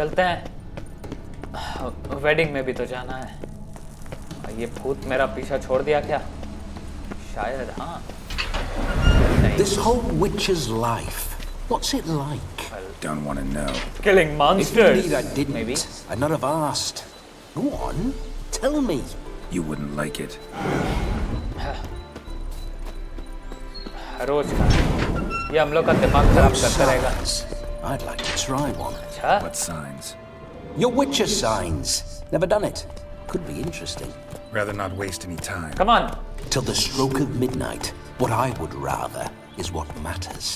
चलते हैं, वेडिंग में भी तो जाना है। ये भूत मेरा पीछा छोड़ दिया क्या? शायद हाँ। This whole witch's life, what's it like? Don't want to know. Killing monsters. If indeed I didn't, maybe. I'd not have asked. Go on, tell me. You wouldn't like it. रोज का ये हम लोग का दिमाग खराब करता रहेगा। I'd like to try one. अच्छा? What signs? Your witcher signs. Never done it. Could be interesting. Rather not waste any time. Come on. Till the stroke of midnight, what I would rather is what matters.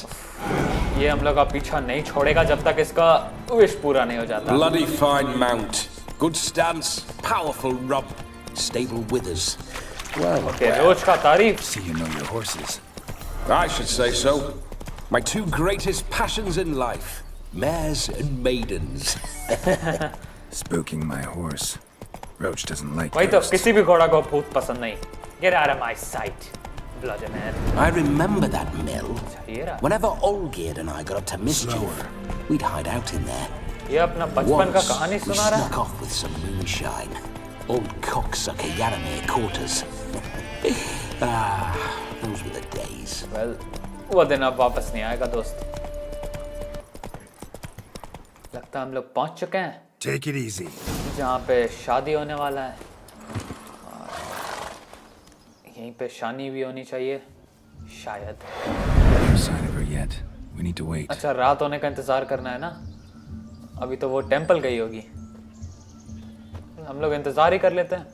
ये हम लोग का पीछा नहीं छोड़ेगा जब तक इसका विश पूरा नहीं हो जाता। Bloody fine mount. Good stance, powerful rub, stable withers. Well, Okay, रोज का तारीफ। See you know your horses. I should say so. My two greatest passions in life, mares and maidens. Spooking my horse. Roach doesn't like वही तो ghosts. किसी भी घोड़ा को भूत पसंद नहीं। Get out of my sight, bloody man. I remember that mill. ये रहा। Whenever Olgierd and I got up to mischief, we'd hide out in there. ये अपना बचपन का Once, कहानी we सुना रहा snuck off with some moonshine. Old cocksucker Yaramir caught us. Those were the days. Well, वो दिन अब वापस नहीं आएगा दोस्त। लगता है हम लोग पहुंच चुके हैं Take it easy. जहाँ पे शादी होने वाला है। यहीं पे शानी भी होनी चाहिए शायद। No sign of her yet. We need to wait. अच्छा रात होने का इंतजार करना है ना? अभी तो वो टेंपल गई होगी। हम लोग इंतजार ही कर लेते हैं।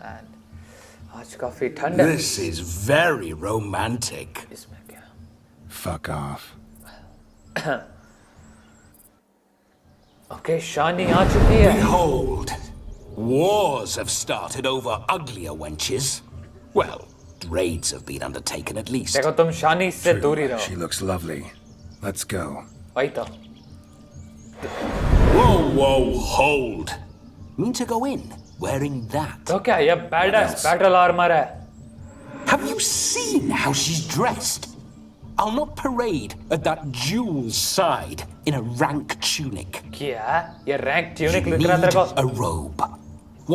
Man, आज काफी ठंड है। This is very romantic. इसमें क्या? Fuck off. Okay, शानी आ चुकी है। Behold, wars have started over uglier wenches. Well, raids have been undertaken at least. देखो तुम शानी से दूर ही True. रहो। She looks lovely. Let's go. वही तो। Whoa, hold. Mean to go in wearing that? तो क्या ये बैडएस बैटल आर्मर है? Have you seen how she's dressed? I'll not parade at that jewel's side in a rank tunic. क्या? ये rank tunic You लग need रहा है तेरे को? a robe.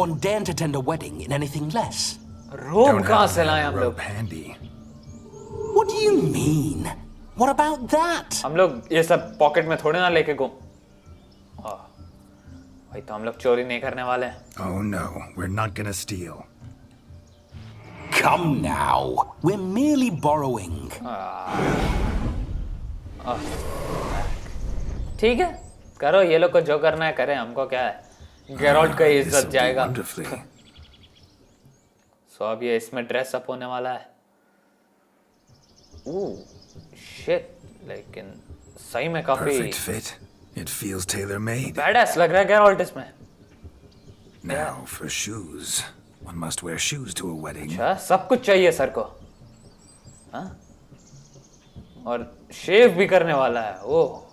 One daren't attend a wedding in anything less. रोब Don't कहाँ have से लाए a हम लोग? rope handy. What do you mean? What about that? हम लोग ये सब पॉकेट में थोड़े ना लेके घूम। भाई तो हम लोग चोरी नहीं करने वाले हैं। Oh no, we're not gonna steal. Come now. We're merely borrowing. ठीक है, करो ये लोग को जो करना है करें, हमको क्या है? गेरोल्ट का इज्जत This'll do जाएगा। wonderfully. सो अब ये इसमें ड्रेस अप होने वाला है। ओह शिट, लेकिन सही में काफी Perfect fit. It feels tailor-made. Badass लग रहा है गेरोल्ट इसमें। Now for shoes. One must wear shoes to a wedding. अच्छा, सब कुछ चाहिए सर को। हाँ? और शेव भी करने वाला है। ओह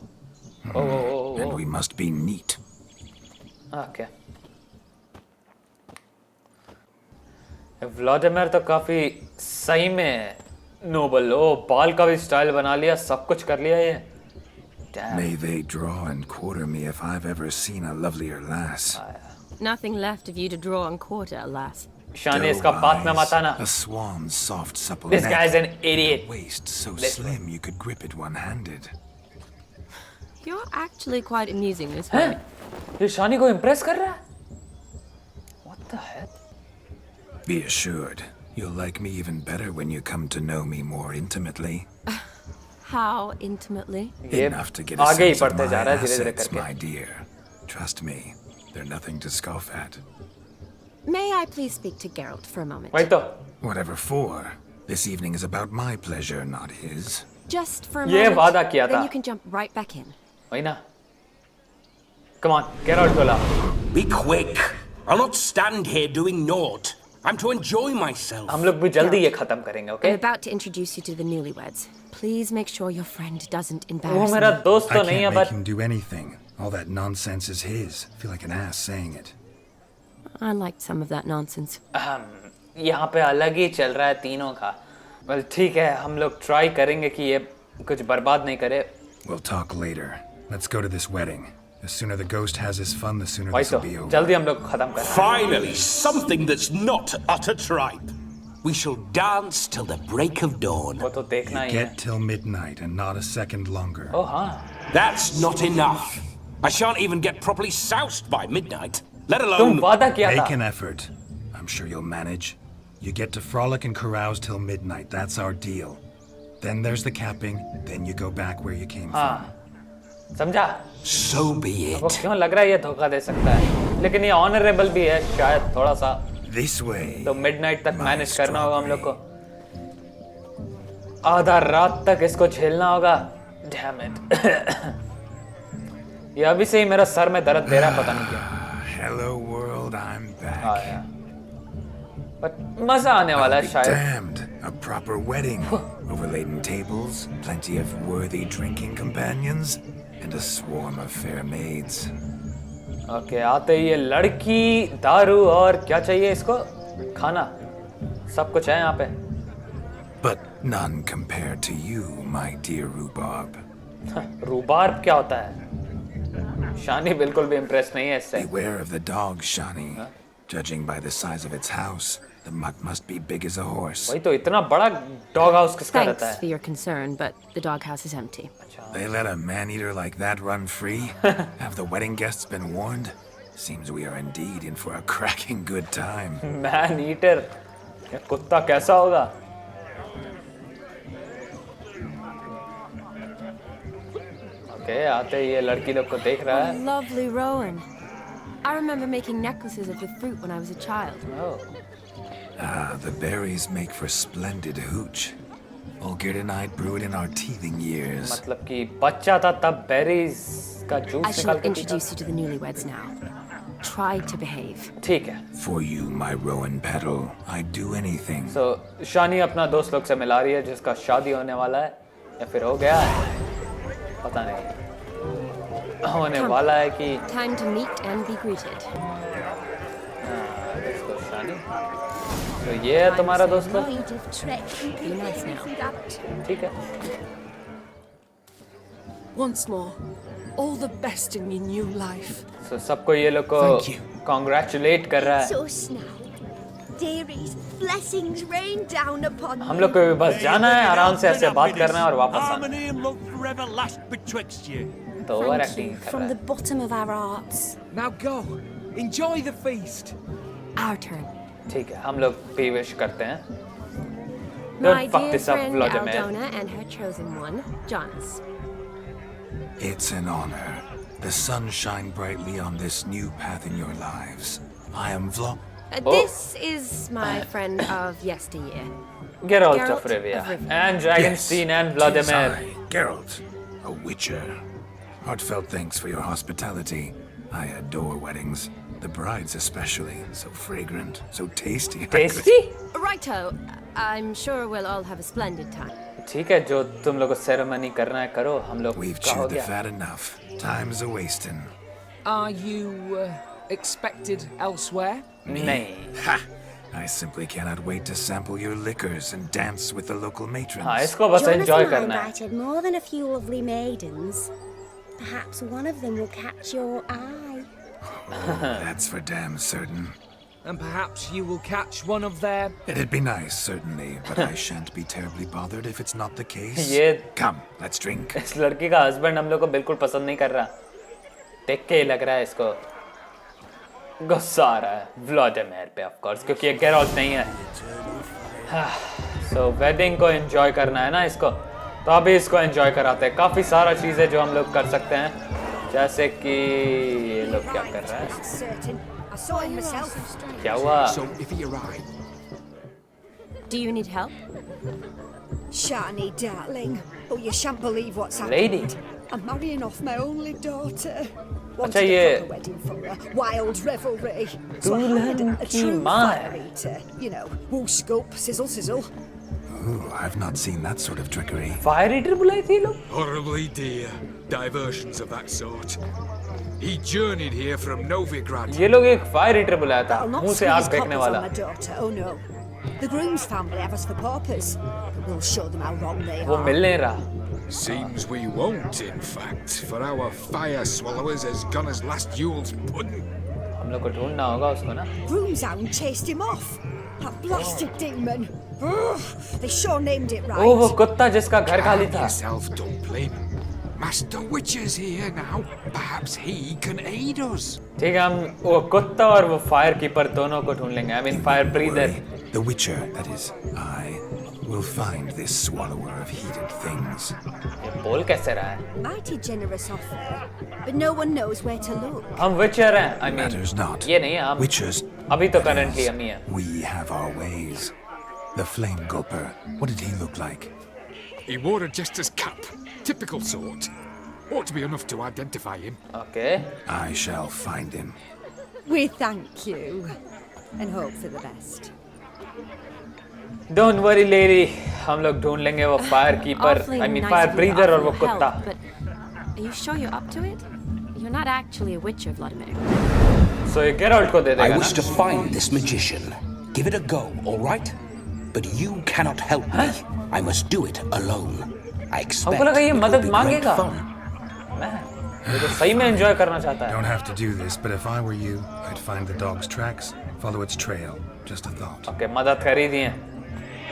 And we must be neat. Okay. Vladimir तो काफी सही में नोबल। ओ बाल का भी स्टाइल बना लिया, सब कुछ कर लिया ये। Damn. May they draw and quarter me if I've ever seen a lovelier lass. Nothing left of you to draw and quarter, alas. शानी इसका बात में मत आना। A swan's soft supple This neck. guy's an idiot. Waist so Listen. slim you could grip it one-handed. You're actually quite amusing this हैं? way. ये शानी को impress कर रहा है? What the heck? Be assured, you'll like me even better when you come to know me more intimately. How intimately? ये Enough to get a आगे ही sense of बढ़ते my जा रहा है धीरे-धीरे assets, करके। my dear. Trust me, they're nothing to scoff at. May I please speak to Geralt for a moment? वही तो। Whatever for. This evening is about my pleasure, not his. Just for a ये moment. वादा किया था। Then you can jump right back in. वही ना। Come on, गेरोल्ट को ला। Be quick. I'll not stand here doing naught. I'm to enjoy myself. हम लोग भी जल्दी ये खत्म करेंगे, I'm okay? about to introduce you to the newlyweds. Please make sure your friend doesn't वो embarrass मेरा me. दोस्त I तो can't नहीं है, make but him do anything. All that nonsense is his. Feel like an ass saying it. I liked some of that nonsense. यहाँ पे अलग ही चल रहा है तीनों का। Well, ठीक है, हम लोग ट्राई करेंगे कि ये कुछ बर्बाद नहीं करे। We'll talk later. Let's go to this wedding. The sooner the ghost has his fun, the sooner वही this तो will be over. जल्दी हम लोग खत्म कर Finally, something that's not utter tripe. We shall dance till the break of dawn. वो तो देखना ही है Get till midnight and not a second longer. ओ हाँ That's not enough. I shan't even get properly soused by midnight, let तुम alone... वादा किया था Make an effort. I'm sure you'll manage. You get to frolic and carouse till midnight. That's our deal. Then there's the capping. Then you go back where you came from. हाँ समझा So be वो it. क्यों लग रहा है ये धोखा दे सकता है लेकिन ये ऑनरेबल भी है शायद थोड़ा सा This way. तो मिडनाइट तक my मैनेज करना होगा हम लोग को strawberry. आधा रात तक इसको झेलना होगा डैम इट ये अभी से ही मेरा सर में दर्द दे रहा है पता नहीं क्यों Hello world, I'm back. आया बट मजा आने वाला है Be शायद damned. A proper wedding. Overladen tables, plenty of worthy drinking companions, and a swarm of fair maids. Okay आते ही ये लड़की दारू और क्या चाहिए इसको खाना सब कुछ है यहाँ पे But none compared to you, my dear rhubarb. रूबार्ब क्या होता है शानी बिल्कुल भी इम्प्रेस नहीं है इससे Beware of the dog, Shani. Judging by the size of its house, the mutt must be big as a horse. वही तो इतना बड़ा डॉग हाउस किसका रहता Thanks for है your concern, but the doghouse is empty. They let a man-eater like that run free? Have the wedding guests been warned? Seems we are indeed in for a cracking good time. Man eater ये कुत्ता कैसा होगा okay आते ही ये लड़की लोग को देख रहा है Lovely Rowan. I remember making necklaces of the fruit when I was a child. Ah, the berries make for splendid hooch. Olgierd and I brewed in our teething years. मतलब कि बच्चा था तब बेरीज का I जूस shall निकाल के पीता introduce you to the newlyweds now. Try to behave. ठीक है For you, my rowan petal, I'd do anything. तो शानी अपना दोस्त लोग से मिला रही है जिसका शादी होने वाला है या फिर हो गया है पता नहीं होने वाला है कि Time to meet and be greeted. इसको शानी तो ये है तुम्हारा दोस्त लोग Be nice now. ठीक है Once more, all the best in your new life. तो सबको ये लोग को Thank you. कॉन्ग्रेचुलेट कर रहा है Sus now. Dearies, blessings rain down upon हम you. लोग को भी बस जाना है आराम से ऐसे बात करना है और वापस आना Harmony and love forever last betwixt you. है तो ओवर एक्टिंग कर From रहा the है bottom of our hearts. Now go. Enjoy the feast. Our turn. ठीक है हम लोग भी विश करते हैं My Don't fuck dear this up, friend Vladimir. Aldona and her chosen one, Jonas. It's an honor. The sun shine brightly on this new path in your lives. I am This is my friend of yesteryear. Geralt Geralt of Rivia of Rivia. and Dragonstien and Vladimir Geralt, a witcher. Heartfelt thanks for your hospitality. I adore weddings. The brides especially. So fragrant, so tasty. Tasty Righto. I'm sure we'll all have a splendid time. ठीक है जो तुम लोग को ceremony करना है करो हम लोग We've का हो chewed the गया fat enough. Time's a wasting. Are you expected elsewhere? नहीं Ha! I simply cannot wait to sample your liquors and dance with the local matrons. हाँ इसको बस Jonathan एंजॉय and I करना है invited more than a few lovely maidens. Perhaps one of them will catch your eye. That's for damn certain. And perhaps you will catch one of their... It'd be nice, certainly, but I shan't be terribly bothered if it's not the case. ये- Come, let's drink. इस लड़की का husband हम लोग को बिल्कुल पसंद नहीं कर रहा देख के ही लग रहा है इसको गुस्सा आ रहा है व्लादिमीर पे ऑफ कोर्स क्योंकि ये गेरोल्ट नहीं है सो वेडिंग को एंजॉय करना है ना इसको तो अभी इसको एंजॉय कराते हैं काफ़ी सारा चीज़ें जो हम लोग कर सकते हैं जैसे कि ये लोग क्या कर रहा है Certain. I saw him myself. क्या हुआ So, if he arrived, Do you need help? Shani, darling. Oh, you shan't believe what's happened. Lady. I'm marrying off my only daughter. अच्छा, Wanted ये- a proper wedding for her. Wild revelry. So I hired दुल्हन a की true माँ है। fire eater. You know, woo scope, sizzle, sizzle. Ooh, I've not seen that sort of trickery. Fire heater बुलाई थी ये लोग horribly dear diversions of that sort. He journeyed here from Novigrad. ये लोग एक फायर हीटर बुलाया था I'll not मुंह से आग squeeze फेंकने coppers वाला on my daughter. Oh no. The groom's family have us for paupers. But we'll show them how wrong they वो are. मिल नहीं रहा Seems we won't, in fact, for our fire swallower's as gone as last Yule's pudding. हम लोग को ढूंढना होगा उसको ना. Broomshound chased him off. That blasted demon. Ugh, they sure named it right. ओह वो कुत्ता जिसका घर खाली Calm था. yourself, Dumpling. Master Witcher's here now. Perhaps he can aid us. ठीक है हम वो कुत्ता और वो फायर कीपर दोनों को ढूंढ लेंगे. I mean fire breather. The Witcher, that is, I, will find this swallower of heated things. ये बोल कैसे रहा है? Mighty generous offer, but no one knows where to look. हम विचर हैं. I mean Matters not. ये नहीं हम. Witchers. अभी तो करंटली हम ही हैं. We have our ways. The Flame Gulper, what did he look like? He wore a jester's cap. Typical sort. Ought to be enough to identify him. Okay. I shall find him. We thank you and hope for the best. Don't worry, lady. हम लोग ढूंढ लेंगे वो fire keeper. Awfully I mean nice fire of you to breather और offer वो your कुत्ता. help, but are you sure you're up to it? You're not actually a witcher, Vladimir. So ये Geralt को दे I देगा wish ना? to find this magician. Give it a go, all right? But you cannot help me. I must do it alone. I expect हमको लगा ये it will मदद be great मांगेगा. fun. ये तो सही में एंजॉय करना चाहता है. Don't have to do this, but if I were you, I'd find the dog's tracks, follow its trail. Just a thought. Okay, मदद कर ही दिए.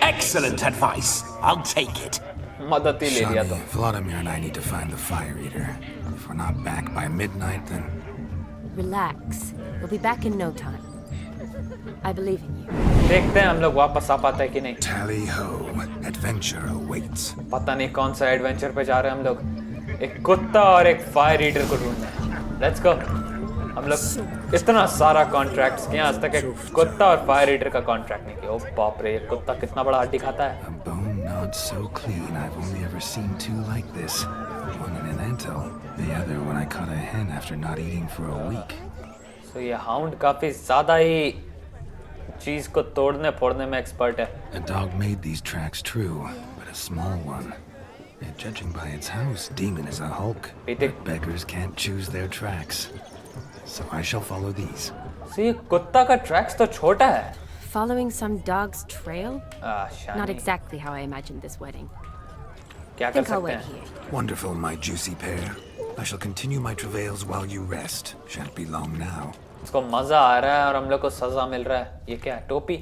Excellent advice. I'll take it. मदद ही ले लिया तो. Shani, Vladimir and I need to find the Fire Eater. If we're not back by midnight, then Relax. We'll be back in no time. I believe in you. देखते हैं हम लोग वापस आ पाते हैं कि नहीं. tally ho, adventure awaits. पता नहीं कौन सा एडवेंचर पे जा रहे हैं हम लोग. एक कुत्ता और एक फायर ईटर को ढूंढना है. Let's go. हम लोग इतना सारा कॉन्ट्रैक्ट्स किया आज तक एक कुत्ता और फायर ईटर का कॉन्ट्रैक्ट नहीं किया. ओ बाप रे, ये कुत्ता कितना बड़ा हड्डी खाता है. A bone not so clean, I've only ever seen two like this. One in an anthill, the other when I caught a hen after not eating for a week. So ये हाउंड काफी ज्यादा ही चीज को तोड़ने फोड़ने में expert है. A dog made these tracks true, but a small one. And judging by its house, Demon is a hulk. Peter- But beggars can't choose their tracks. So I shall follow these. So ये कुत्ता का tracks तो छोटा है. Following some dog's trail? Shani. Not exactly how I imagined this wedding. क्या कर Think I'll सकते wait हैं? here. Wonderful, my juicy pair. I shall continue my travails while you rest. Shan't be long now. इसको मजा आ रहा है और हम लोग को सजा मिल रहा है. ये क्या है? टोपी?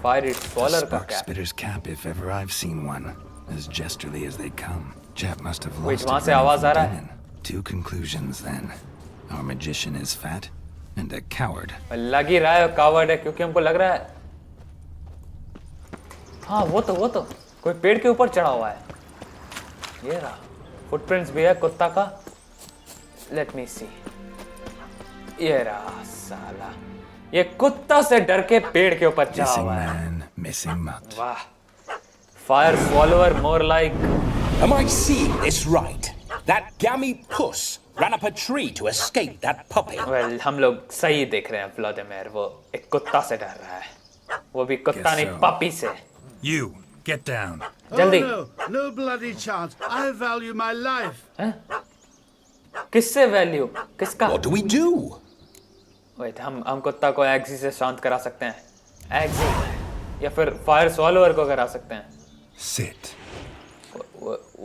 फायर इट A स्वॉलर का spark क्या? spitter's cap, if ever I've seen one. As jesterly as they come. Chap must have Wait, lost वहाँ it से running आवाज from आ रहा है? Demon. Two conclusions then. Our magician is fat and a coward. लग ही रहा है coward है क्योंकि हमको लग रहा है. हाँ वो तो कोई पेड़ के ऊपर चढ़ा हुआ है. ये रहा. फुटप्रिंट्स भी है कुत्ता का. लेट मी सी. ये रहा साला. ये कुत्ता से डर के पेड़ के ऊपर चढ़ा Missing हुआ है. man, missing mutt. वाह. Fire swallower more like. Am I seeing this right? That gammy puss ran up a tree to escape that puppy. Well हम लोग सही देख रहे हैं व्लादिमीर. वो एक कुत्ता से डर रहा है. वो भी कुत्ता Guess नहीं so. पपी से. You, get down. जल्दी. No bloody chance. I value my life. किससे वैल्यू? किसका? What do we do? Wait हम कुत्ता को एग्जी से शांत करा सकते हैं. एग्जी या फिर फायर स्वॉलोअर को करा सकते हैं. Sit.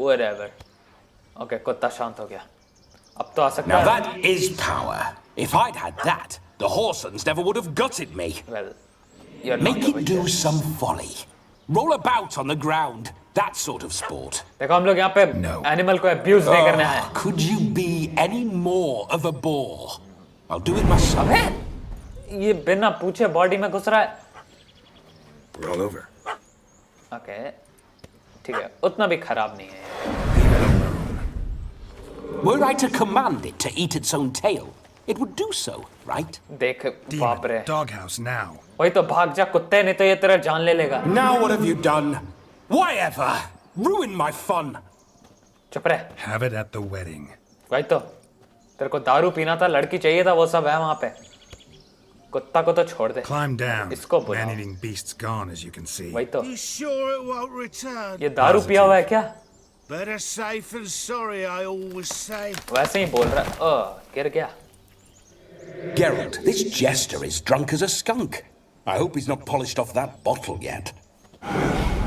Whatever. ओके कुत्ता शांत हो गया. अब तो आ सकता Now है. that is power. If I'd had that, the Horsons never would have gutted me. Well, you're not Make a it witcher. do some folly. Roll about on the ground. That sort of sport. देखो हम लोग यहाँ पे No. Animal को abuse नहीं करना है. Could you be any more of a bore? I'll do it myself. अबे ये बिना पूछे बॉडी में घुस रहा है. Roll over. ओके ठीक है उतना भी खराब नहीं है. Were I to command it to eat its own tail, it would do so, right? देख बाप रे. Demon, doghouse now. वही तो भाग जा कुत्ते नहीं तो ये तेरा जान ले लेगा. Now what have you done? Why ever? Ruin my fun. चुप रहे. Have it at the wedding. वही तो तेरे को दारू पीना था लड़की चाहिए था वो सब है वहाँ पे. कुत्ता को तो छोड़ दे. Climb down. इसको बुलाओ. Man-eating beast's gone, as you can see. वही तो. You sure it won't return? ये दारू पिया हुआ है क्या? Better safe than sorry, I always say. वैसे ही बोल रहा है. गिर गया. Geralt, this jester is drunk as a skunk. I hope he's not polished off that bottle yet.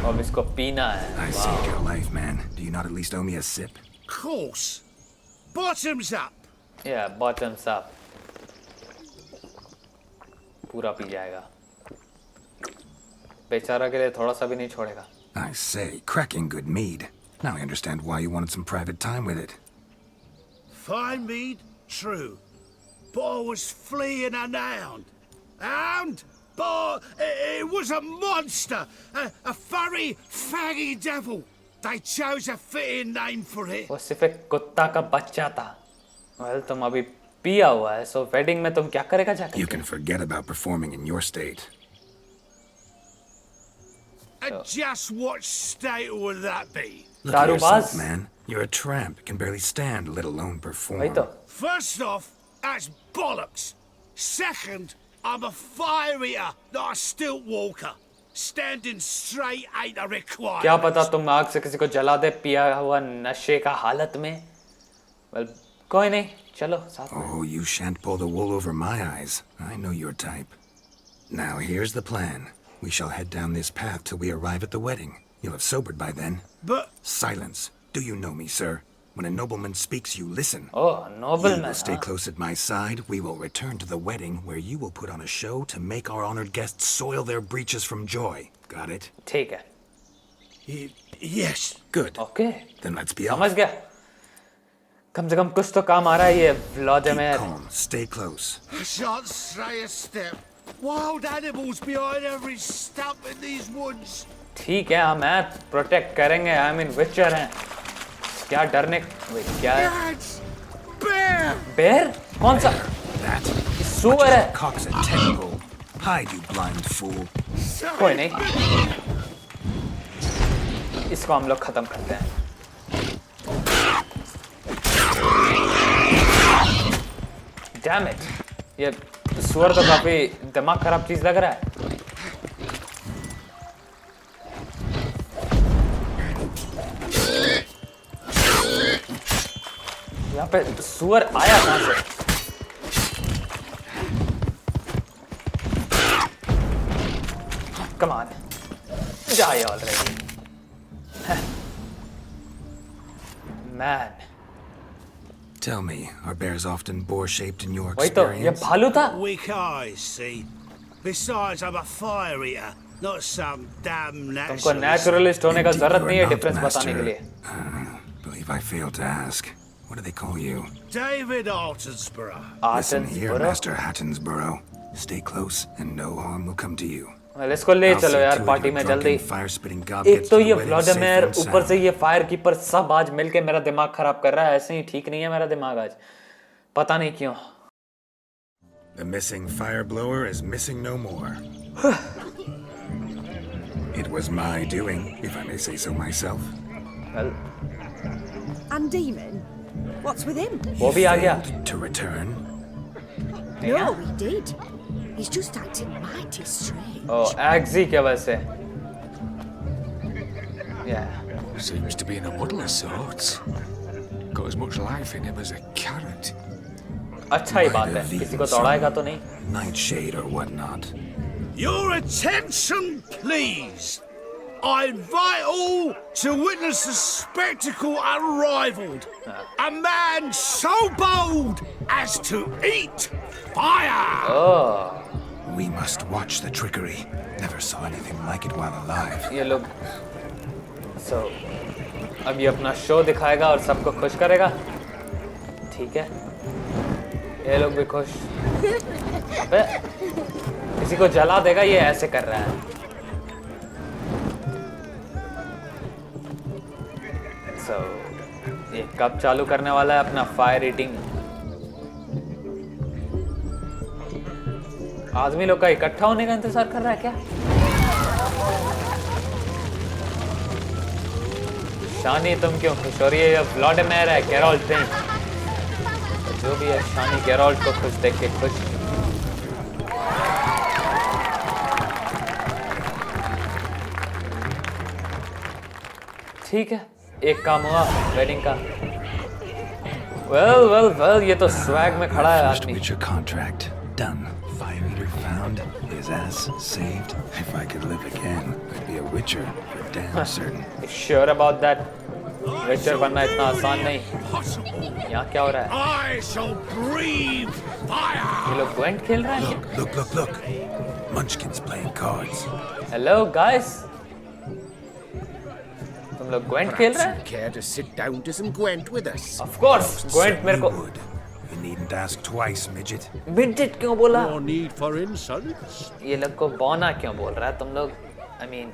अब इसको पीना है. I saved your life, man. Do you not at least owe me a sip? Course. Bottoms up. Yeah, bottoms up. पूरा P जाएगा. बेचारा के लिए थोड़ा सा भी नहीं छोड़ेगा. I say, cracking good mead. Now I understand why you wanted some private time with it. Fine mead, true. But I was fleeing an hound. Hound? But it was a monster. A furry, faggy devil. They chose a fitting name for it. वो सिर्फ एक कुत्ता का बच्चा था. Well, तुम अभी पिया हुआ है, so wedding में तुम क्या करेगा जाकर? You can forget about performing in your state. And just what state would that be? Look at yourself, दारूबाज. man. You're a tramp, can barely stand, let alone perform. वही तो. First off, that's bollocks. Second, I'm a fire eater, not a stilt walker. Standing straight ain't a requirement. क्या पता तुम आग से किसी को जला दे पिया हुआ नशे का हालत में. Well, कोई नहीं, चलो साथ में. Oh, you shan't pull the wool over my eyes. I know your type. Now here's the plan. We shall head down this path till we arrive at the wedding. You'll have sobered by then. But Silence. Do you know me, sir? When a nobleman speaks, you listen. Oh, You nobleman. will stay close at my side. We will return to the wedding, where you will put on a show to make our honored guests soil their breeches from joy. Got it? ठीक है. yes. Good. Okay. Then let's be off. समझ गया. कम से कम कुछ तो काम आ रहा है ये Keep Vladimir. calm. Stay close. I shan't stray a step. Wild animals behind every stump in these woods. ठीक है, हम हैं, प्रोटेक्ट करेंगे. I mean, विचर हैं. क्या डरने? Wait, क्या है? That's bear. बेर? कौन सा? That. सुअर है. Cock's a tadpole. Hide, you blind fool. कोई नहीं. इसको हम लोग खत्म करते हैं. Damn it. ये सुअर तो काफी दिमाग खराब चीज लग रहा है. यहाँ पे सुअर आया कहाँ से? Come on. Die already. Man. Tell me, are bears often boar-shaped in your वही तो, ये experience? भालू था? Weak eyes, see. Besides, I'm a fire eater, not some damn तुमको naturalist. नेचुरलिस्ट होने का Indeed जरूरत you नहीं are है not, डिफरेंस बताने के master. लिए. Believe I failed to ask. What do they call you? David Altonsborough. Listen here, Artensborough? Master Hattonsborough. Stay close, and no harm will come to you. Well, इसको ले I'll चलो see यार to it party your में drunken, जल्दी. fire-spitting gob एक gets तो to the ये wedding Vladimir, safe and ऊपर से sound. ये फायर कीपर, सब आज मिलके मेरा दिमाग खराब कर रहा है. ऐसे ही ठीक नहीं है मेरा दिमाग आज. पता नहीं क्यों. The missing fire blower is missing no more. It was my doing, if I may say so myself. Well, And Demon? What's with him? वो भी आ गया. Failed to return. No, he did. He's just acting mighty strange. Oh, एग्जी की वजह से. Yeah. Seems to be in a muddle of sorts. Got as much life in him as a carrot. अच्छा ही बात है. किसी को दौड़ाएगा तो नहीं. Nightshade or whatnot. Your attention, please. I invite all to witness a spectacle unrivaled. A man so bold as to eat fire. Oh, We must watch the trickery. Never saw anything like it while alive. ये लोग. So, अब ये अपना show दिखाएगा और सबको खुश करेगा. ठीक है. ये लोग भी खुश. अबे, किसी को जला देगा, ये ऐसे कर रहा है. So, ये कब चालू करने वाला है अपना फायर ईटिंग? आदमी लोग का इकट्ठा होने का इंतजार कर रहा है क्या? शानी तुम क्यों खुश हो रही है? ये व्लादिमीर है, गेरोल्ट नहीं. जो भी है, शानी गेरोल्ट को खुश देख के खुश. ठीक है, एक काम हुआ वेडिंग का. वेल, ये तो स्वैग में खड़ा है First आदमी. Witcher contract done. Fire eater found. found, his ass saved. If I could live again, I'd be a witcher for damn certain. Sure about that? Witcher बनना इतना आसान नहीं. यहाँ क्या हो रहा है? I shall breathe fire. ये लोग Gwent खेल रहे हैं? Look. Munchkin's playing cards. Hello guys. तुम लोग Gwent खेल रहे हैं? Care to sit down to some Gwent with us? Of course. Gwent मेरे को. Would. You needn't ask twice, midget. Midget क्यों बोला? No need for insults. ये लोग को बौना क्यों बोल रहा है? तुम लोग, I mean,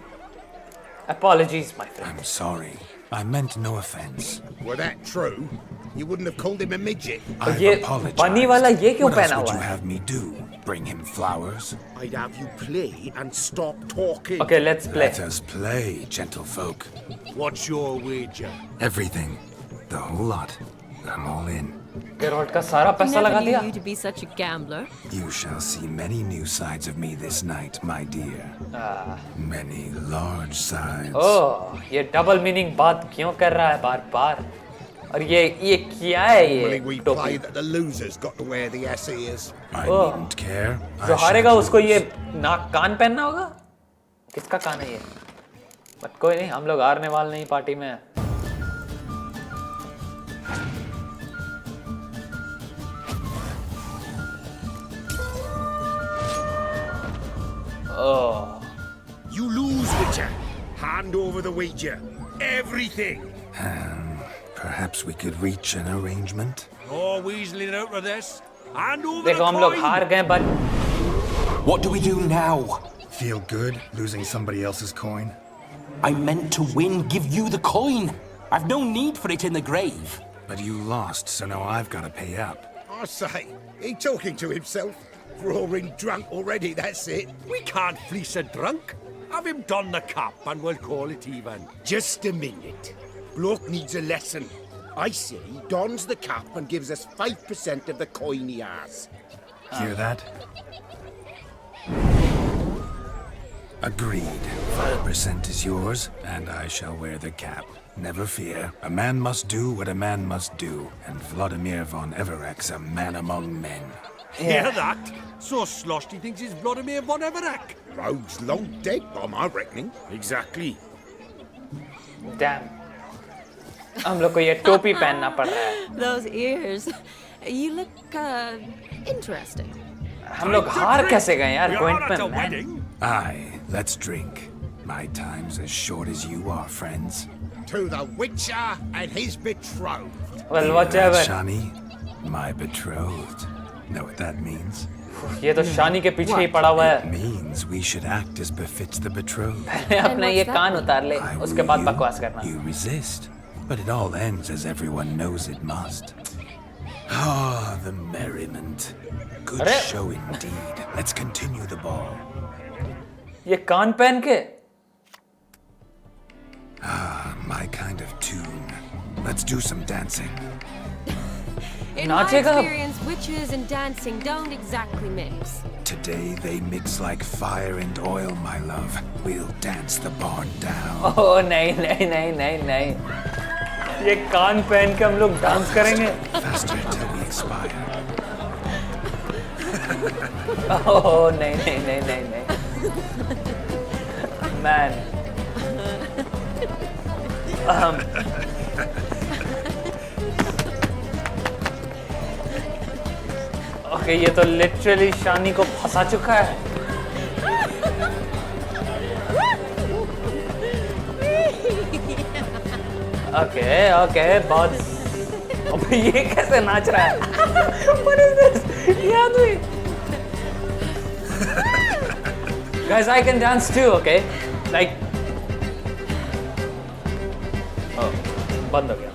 apologies, my friend. I'm sorry. I meant no offense. Were that true, you wouldn't have called him a midget. I've ये apologized. बनी वाला ये क्यों What else पहना would हुआ you है? have me do? Bring him flowers? I'd have you play and stop talking. Okay, let's play. Let us play, gentlefolk. What's your wager? Everything. The whole lot. I'm all in. Geralt का सारा पैसा लगा Never दिया. knew you to be such a gambler. You shall see many new sides of me this night, my dear. Many large sides. ओह, ये double meaning बात क्यों कर रहा है बार-बार? और ये क्या है Normally ये we टोपी? play that the losers got to wear the ears. I Oh. needn't care. जो I हारेगा shall उसको ये lose. नाक कान पहनना होगा? किसका कान है ये? बट कोई नहीं, हम लोग हारने वाले नहीं पार्टी में. Oh. You lose, Witcher. Hand over the wager. Everything. Perhaps we could reach an arrangement. No weaseling out of this. Hand over देखो हम लोग हार गए but What do we do now? Feel good losing somebody else's coin? I meant to win, give you the coin. I've no need for it in the grave. But you lost, so now I've got to pay up. I say, he talking to himself. Roaring drunk already, that's it. We can't fleece a drunk. Have him don the cap and we'll call it even. Just a minute. Bloke needs a lesson. I say he dons the cap and gives us 5% of the coin he has. Hear that? Agreed. 5% is yours, and I shall wear the cap. Never fear. A man must do what a man must do, and Vladimir von Everek's a man among men. Hear that? So sloshed he thinks he's Vladimir von Everek. Rogue's long dead by my reckoning. Exactly. Dam हम लोग को ये टोपी पहनना पड़ रहा है. Those ears. You look interesting. हम लोग हार कैसे गए यार We Gwent are at a में? wedding. Aye, let's drink. My time's as short as you are, friends. To the Witcher and his betrothed. Well, Hear whatever. that, Shani? My betrothed. Know what that means? ये तो शानी के पीछे ही पड़ा हुआ It है. means we should act as befits the betrothed. अपना ये कान उतार ले, I उसके woo बाद you, बकवास करना. You resist, but it all ends as everyone knows it must. Ah, the merriment. Good अरे! show indeed. Let's continue the ball. ये कान पहन के My kind of tune. Let's do some dancing. In my नाचेगा. experience, witches and dancing don't exactly mix. Today they mix like fire and oil, my love. We'll dance the barn down. ओह नहीं नहीं नहीं नहीं नहीं. ये कान पहन के हम लोग डांस करेंगे. Faster till we expire. ओह नहीं नहीं नहीं नहीं नहीं. Man. ओके ये तो लिटरली शानी को फंसा चुका है. ओके ओके बहुत. अबे ये कैसे नाच रहा है? What is this? ये आदमी. Guys, I can dance too, okay? Like. Oh, बंद हो गया.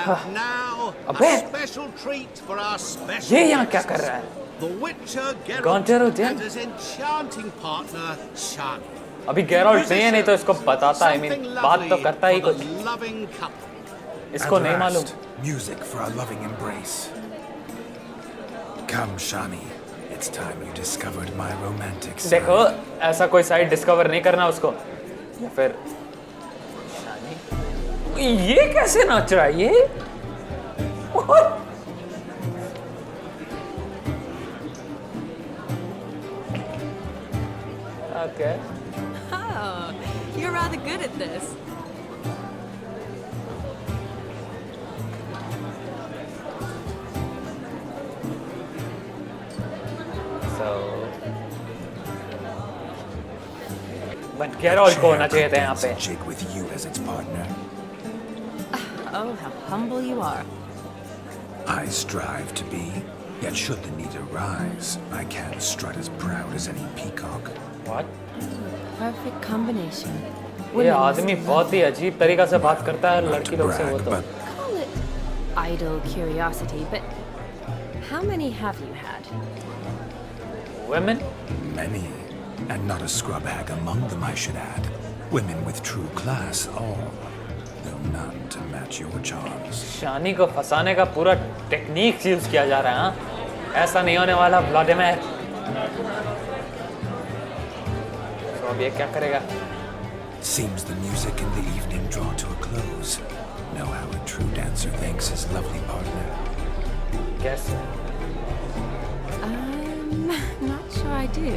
And now, अबे! a special treat for our special ये यहाँ क्या guests. कर रहा है? The Witcher Gaunter Geralt Odin? and his enchanting partner, Shani. अभी Geralt नहीं है, नहीं तो इसको बताता. I mean, Something बात तो lovely करता ही for कुछ. the loving couple. इसको At नहीं मालूम. last, music for a loving embrace. Come, Shani. It's time you discovered my romantic side. देखो ऐसा कोई साइड डिस्कवर नहीं करना उसको. या फिर शानी. ये कैसे नाच रहा है ये? What? Okay. Oh, you're rather good at this. So, but Geralt को होना चाहिए था यहाँ पे. Jig with you as its partner. Oh, how humble you are. I strive to be, yet should the need arise, I can't strut as proud as any peacock. What? Perfect combination. ये आदमी बहुत ही अजीब तरीका से बात करता है लड़की लोग से वो तो. Call it idle curiosity, but how many have you had? Women? Many, and not a scrub hag among them, I should add. Women with true class, all, though none to match your charms. शानी को फंसाने का पूरा technique use किया जा रहा है. हाँ? ऐसा नहीं होने वाला व्लादिमीर. तो अब ये क्या करेगा? Seems the music in the evening draw to a close. Know how a true dancer thanks his lovely partner. कैसे? Not sure I do.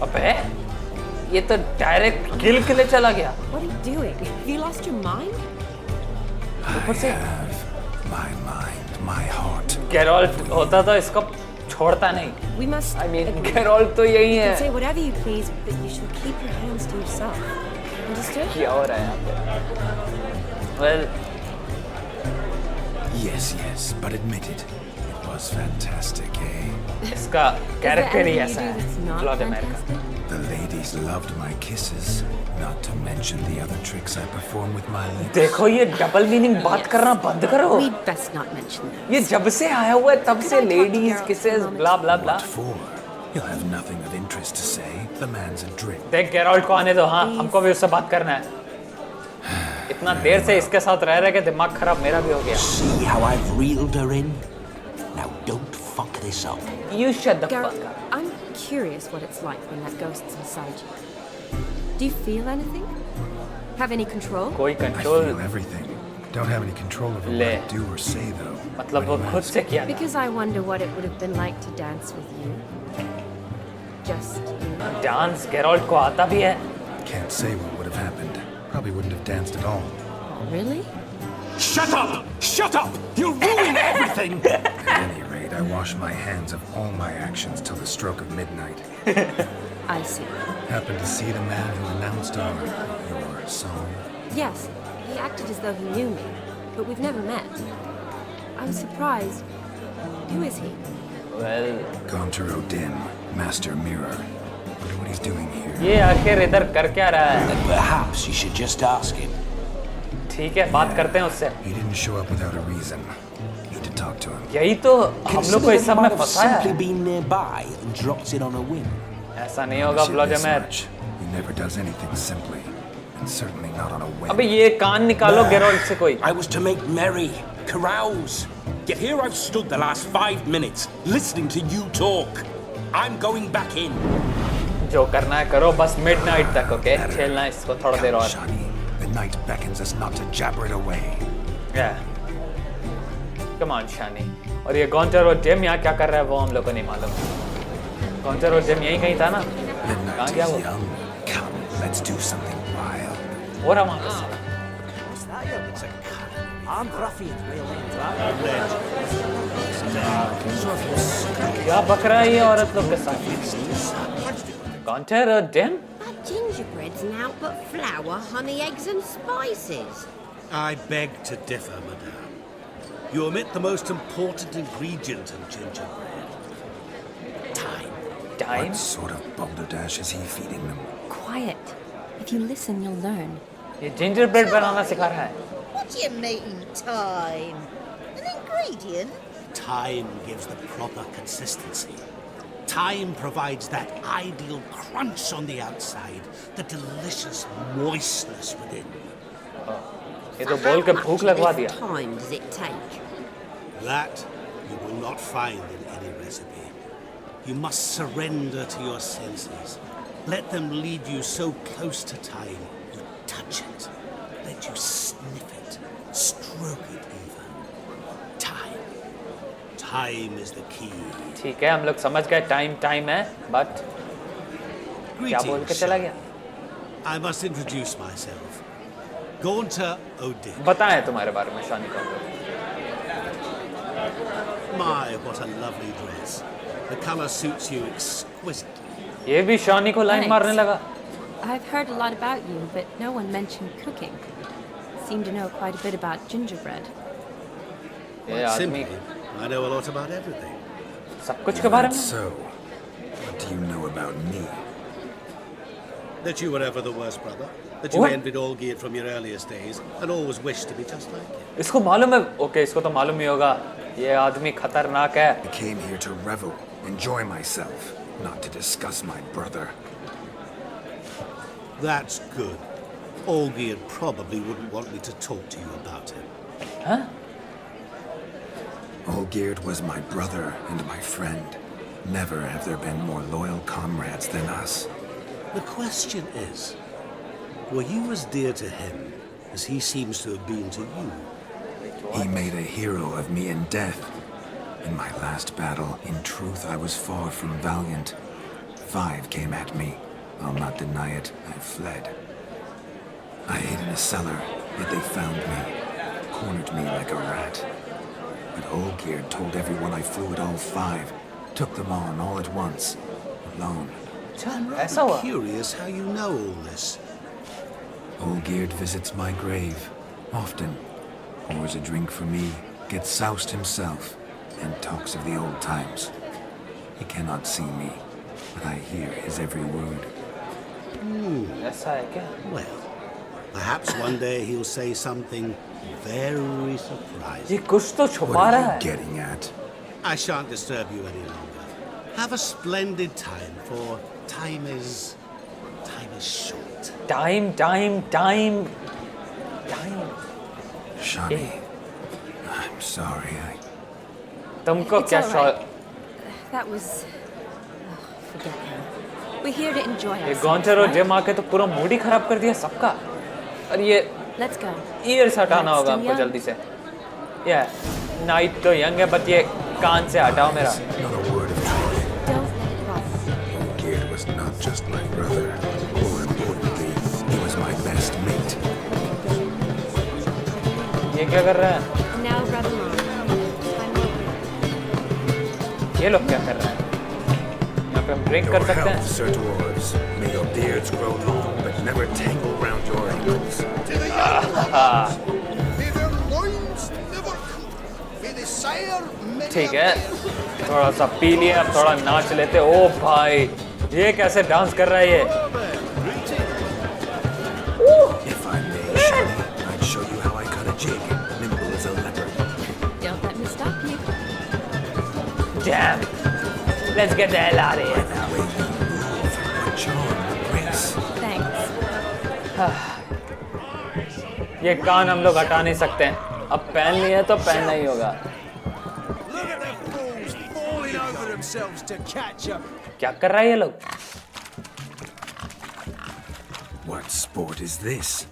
अबे ये तो डायरेक्ट किल के लिए चला गया. What are you doing? Have you lost your mind? I have my mind, my heart. Geralt होता तो इसको छोड़ता नहीं. We must. I mean, Geralt तो यही You है. can say whatever you please, but you should keep your hands to yourself. Understood? क्या हो रहा है यहाँ पे? Well, Yes, but admitted, it was fantastic, eh? इसका कैरेक्टर ही ऐसा है. It's not व्लादिमीर का. fantastic. The ladies loved my kisses, not to mention the other tricks I perform with my lips. देखो ये डबल मीनिंग बात करना बंद करो. We'd best not mention that. ये जब से आया हुआ है तब से ladies kisses blah blah blah. What for? He'll have nothing of interest to say. The man's adrift. देख गेराल्ट को आने दो. हाँ, हमको भी उससे बात करना है. इतना देर से इसके साथ रह के दिमाग खराब मेरा भी हो गया. See how I've reeled her in? Now don't fuck this up. You shut the Garrett, fuck up. I'm curious what it's like when that ghost's inside you. Do you feel anything? Have any control? कोई I control feel everything. Don't have any control over Le. what I do or say, though. मतलब वो When you खुद ask. से किया. Because I wonder what it would have been like to dance with you. Just you. Dance Geralt को आता भी है. Can't say what would have happened. Probably wouldn't have danced at all. Really? Shut up! Shut up! You'll ruin everything! At any rate, I wash my hands of all my actions till the stroke of midnight. I see. Happened to see the man who announced your song. Yes, he acted as though he knew me, but we've never met. I was surprised. Who is he? Well, Gaunter O'Dim, Master Mirror. Wonder what he's doing here. ये आखिर इधर कर क्या रहा है? Then perhaps you should just ask him. ठीक है, बात करते हैं उससे. He didn't show up without a reason. Need to talk to him. यही तो हम लोग को इस सब में have फंसाया simply है. been nearby and dropped it on a whim. ऐसा नहीं होगा I'll say this Vladimir. much. He never does anything simply, and certainly not on a whim. अबे ये कान निकालो गेराल्ट से कोई. I was to make merry, carouse. Yet here I've stood the last 5 minutes, listening to you talk. I'm going back in. जो करना है करो, बस मिडनाइट तक. ओके, खेलना है इसको थोड़ा देर और. Shani, the night beckons us not to jabber it away. Yeah. Come on, Shani. और ये गॉन्टर और जिम यहाँ क्या कर रहा है वो हम लोग को नहीं मालूम. गॉन्टर और जिम यहीं कहीं था ना? The कहाँ night गया is वो? young. Come, let's do something wild. हो रहा वहाँ पे. क्या बक रहा है ये औरत लोग के साथ? गॉन्टर और gym? That gingerbread's now but flour, honey, eggs and spices. I beg to differ, madame. You omit the most important ingredient in gingerbread. Time. Time? What sort of balderdash is he feeding them? Quiet. If you listen, you'll learn. ये ginger bread बनाना सिखा रहा है. What do you mean, time? An ingredient? Time gives the proper consistency. Time provides that ideal crunch on the outside, the delicious moistness within. ये तो बोल के भूख लगवा दिया. How much time does it take? That you will not find in any recipe. You must surrender to your senses. Let them lead you so close to time, you touch it. Let you sniff it, stroke it even. Time. Time is the key. ठीक है हम लोग समझ गए time है but क्या बोल के चला गया I must introduce myself. Gaunter Odin. बताएं तुम्हारे बारे में शानी को My, what a lovely dress. The colour suits you exquisitely. ये भी शानी को लाइन मारने लगा I've heard a lot about you, but no one mentioned cooking. Seem to know quite a bit about gingerbread. ये आदमी Simply, I know a lot about everything. सब कुछ के बारे में So, what do you know about me? That you were ever the worst brother. That you What? envied Olgierd from your earliest days and always wished to be just like him. इसको मालूम है okay इसको तो मालूम ही होगा ये आदमी खतरनाक है I came here to revel, enjoy myself, not to discuss my brother. That's good. Olgierd probably wouldn't want me to talk to you about him. हाँ Olgierd was my brother and my friend. Never have there been more loyal comrades than us. The question is, were you as dear to him as he seems to have been to you? He made a hero of me in death. In my last battle, in truth, I was far from valiant. 5 came at me. I'll not deny it, I fled. I hid in a cellar, yet they found me, cornered me like a rat. But Olgierd told everyone I flew at all 5, took them on all at once, alone. ऐसा हुआ Curious how you know all this. Olgierd visits my grave, often. Pours a drink for me, gets soused himself, and talks of the old times. He cannot see me, but I hear his every word. ऐसा है क्या Well, perhaps one day he'll say something very surprising. ये कुछ तो छुपा What रहा are है you getting at? I shan't disturb you any longer. Have a splendid time, for time is short. Time Shani, I'm sorry, तुमको It's क्या all शौक right. That was... Oh, forget him. We're here to enjoy ये ourselves, गॉन्चर और right? Gym आके तो पूरा mood ही खराब कर दिया सबका और ये Let's go. ईयर्स हटाना Let's होगा do हमको young. जल्दी से ये नाइट तो यंग है बट ये कान से हटाओ मेरा not a word of Troy. Don't let it bother. Olgierd was not just my brother. More importantly, he was my best mate. ये क्या कर रहा है Now rub him on. I'm over. ये लोग क्या कर रहे हैं यहाँ पे हम ड्रिंक कर Your सकते health, हैं Sir Dwarves. May your beards grow long, but never tangle round your ankles. To the young ones, may their loins never cool. May the sire many ठीक है थोड़ा सा पी लिए अब थोड़ा नाच लेते ओ भाई ये कैसे डांस कर रहा है ये If I may, Shani, I'd show you how I cut a jig, nimble as a leopard. Don't let me stop you. Damn let's get the hell out of here The way you move, what charm, what grace. Thanks. ये कान हम लोग हटा नहीं सकते हैं अब पहन लिए तो पहनना ही होगा Look at the fools falling over themselves to catch up. क्या कर रहा है ये लोग What sport is this?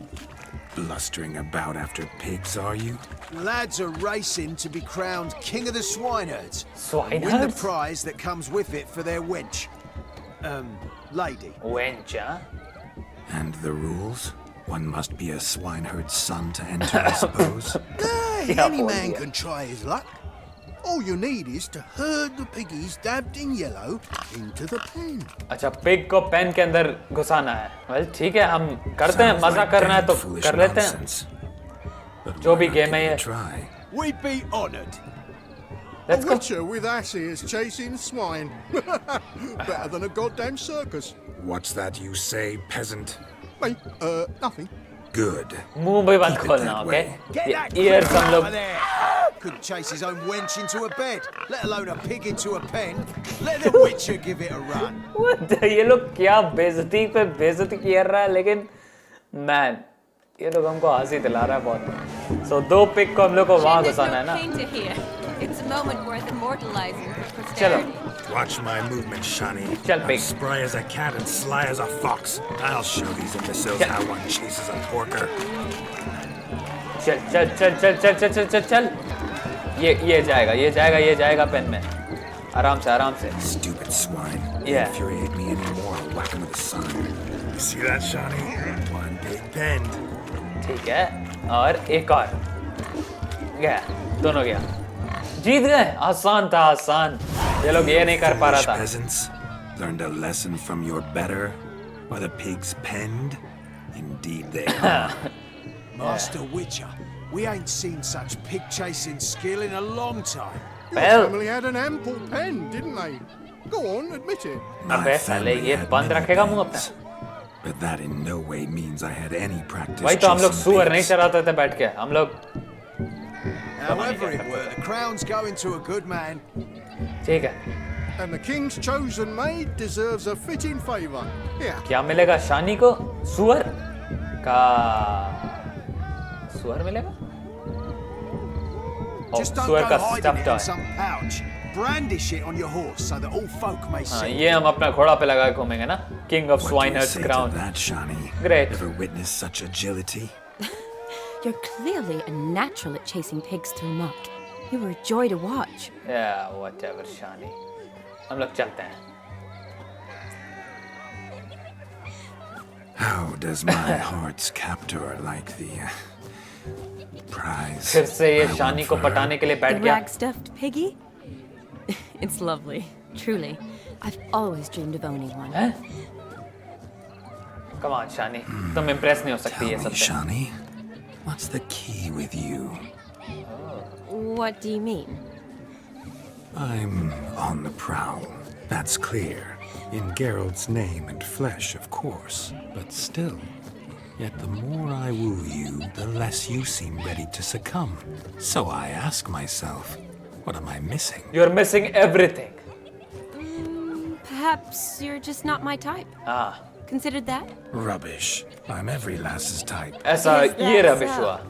Blustering about after pigs, are you? Lads are racing to be crowned king of the swineherds. Swineherds? Win the prize that comes with it for their wench. Lady. wench huh? And the rules? One must be a swineherd's son to enter, I suppose. Hey, Yeah, any boy, man yeah. can try his luck. All you need is to herd the piggies dabbed in yellow into the pen. अच्छा pig को pen के अंदर घुसाना है well ठीक है हम करते हैं Sounds मजा like करना है तो damn foolish कर लेते हैं nonsense. But जो why भी not गेम है give ये it a try? We'd be honoured. Let's go. Witcher with asses chasing swine. Better than a goddamn circus. What's that you say, peasant? Me? Nothing. Good. मुंह भी बंद Keep it खोलना that okay way. Get that years critter हम लोग over there. Couldn't chase his own wench into a bed, let alone a pig into a pen. Let the Witcher give it a run. ये लोग क्या बेइज्जती पे बेइज्जती कर रहा है लेकिन मैन ये लोग हमको हंसी दिला रहा है बहुत सो दो पिक को हम लोग को वहां घुसाना है ना painter here. It's a moment worth immortalizing for चलो posterity. Watch my movement, Shani. Chal, I'm pig. spry as a cat and sly as a fox. I'll show these imbeciles Chal. how one chases a porker. चल चल चल चल चल चल चल चल चल ये जाएगा पेन में आराम से Stupid swine. Yeah. Infuriate me anymore. I'll whack him with a sign. You see that, Shani? One big pen. ठीक है और एक और गया दोनों गया जीत गए आसान था आसान ये लोग ये नहीं कर पा रहा था Peasants learned a lesson from your better. Are the pigs penned? Indeed they are. Master Witcher, we ain't seen such pig chasing skill in a long time. Your family had an ample pen, didn't they? Go on, admit it. अबे साले ये बंद रखेगा मुंह अपना But that in no way means I had any practice. भाई तो हम लोग सुअर नहीं चराते थे बैठ के हम लोग However it were, the crown's going to a good man. ठीक है And the king's chosen maid deserves a fitting favour. Here. क्या मिलेगा शानी को सुअर मिलेगा Just don't सुअर go का hiding stuff it in some pouch. Brandish it on your horse so that all folk may हाँ see. ये हम अपना घोड़ा पे लगा के घूमेंगे ना King of What do you Swineherd's say crown to that, Shani? Great. Ever witnessed such agility? You're clearly a natural at chasing pigs through muck. You were a joy to watch. Yeah, whatever, Shani. हम लोग चलते हैं How does my heart's captor like the prize? फिर से ये I Shani want को for her? पटाने के लिए बैठ The गया rag-stuffed piggy? It's lovely. Truly. I've always dreamed of owning one. हैं? Come on, Shani. तुम impress नहीं हो सकती Tell ये me, सब से Shani, what's the key with you? What do you mean? I'm on the prowl. That's clear. In Geralt's name and flesh, of course. But still. Yet the more I woo you, the less you seem ready to succumb. So I ask myself, what am I missing? You're missing everything. Perhaps you're just not my type. हाँ Considered that? Rubbish. I'm every lass's type. ऐसा Is that ये rubbish so? हुआ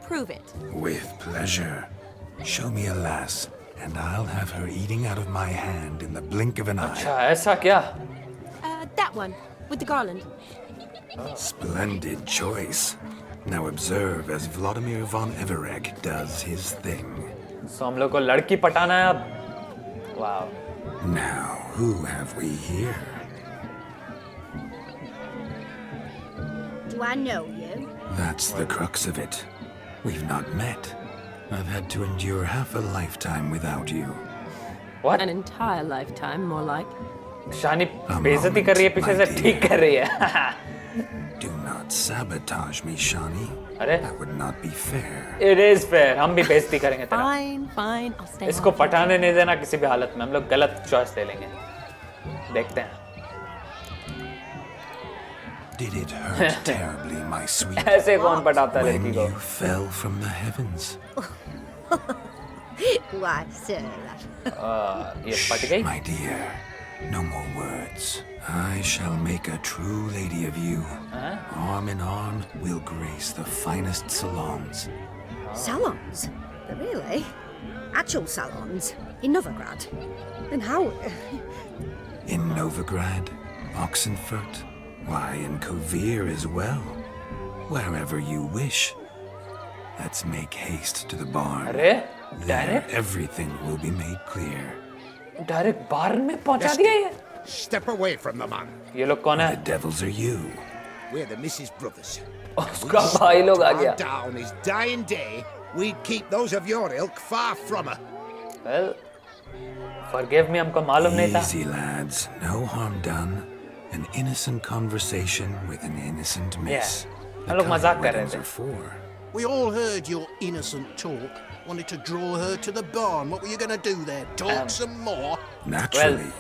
Prove it. With pleasure. Show me a lass, and I'll have her eating out of my hand in the blink of an eye. अच्छा ऐसा क्या That one, with the garland. Splendid choice. Now observe as Vladimir von Everegg does his thing. So हम लोग को लड़की पटाना है अब Wow. Now, who have we here? Do I know you? That's the crux of it. We've not met. I've had to endure half a lifetime without you. What? An entire lifetime, more like. शानी बेइज्जती कर रही है पीछे से ठीक कर रही है Do not sabotage me, Shani. अरे That would not be fair. It is fair. हम भी बेइज्जती करेंगे तेरा Fine, fine. I'll stay. इसको पटाने नहीं देना किसी भी हालत में हम लोग गलत चॉइस ले लेंगे देखते हैं Did it hurt terribly, my sweet? ऐसे कौन पटाता है When लड़की को you fell from the heavens. Why, sir. ये पट गई My dear, no more words. I shall make a true lady of you. Arm in arm, we'll grace the finest salons. Salons? Really? Actual salons? In Novigrad? Then how... In Novigrad, Oxenfurt, why, in Kovir as well. Wherever you wish. Let's make haste to the barn. अरे There, direct everything will be made clear. Direct barn में पहुंचा दिया ये Step away from the man. ये लोग कौन The है devils are you. We're the Mrs. Brothers. उसका भाई लोग आ गया Down his dying day, we'd keep those of your ilk far from her. well forgive me हमको मालूम नहीं था Easy, lads. No harm done. An innocent conversation with an innocent miss. हम लोग मजाक कर रहे Weddings थे are for. We all heard your innocent talk. Wanted to draw her to the barn. What were you going to do there? Talk some more? Naturally,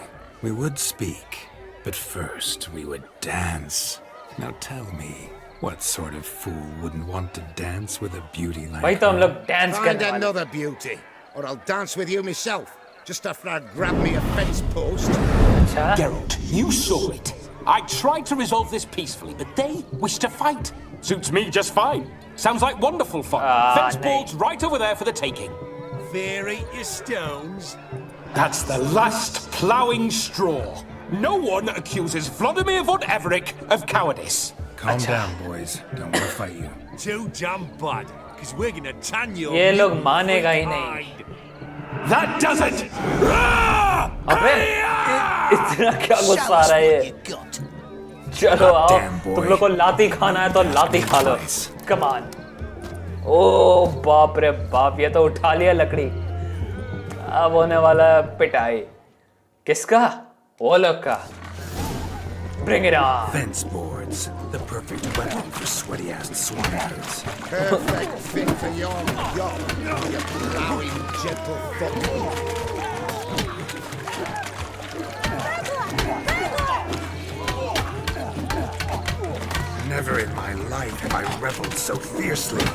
we would speak. But first, we would dance. Now tell me, what sort of fool wouldn't want to dance with a beauty like भाई तो हम her? लोग dance Find करने वाले another beauty, or I'll dance with you myself. Just after I grab me a fence post. अच्छा Geralt, you saw it. I tried to resolve this peacefully, but they wish to fight. Suits me just fine. Sounds like wonderful fun. Fence boards right over there for the taking. Fear eat your stones. That's the last ploughing straw. No one accuses Vladimir von Everegg of cowardice. Calm down, boys. Don't want to fight you. Too jam bad. because we're gonna tan your ये लोग मानेगा ही नहीं। That does it! अबे इतना क्या गुस्सा आ रहा है ये? चलो आओ, तुम लोग को लाती खाना है तो लाती खा लो। Come on। ओ बाप रे बाप, ये तो उठा लिया लकड़ी। अब होने वाला पिटाई। किसका? वो लोग का। Bring it on. Fence boards, the perfect weapon for sweaty-ass swineherds. Perfect fit for your yacht, you plowing gentle fuck. Never in my life have I reveled so fiercely.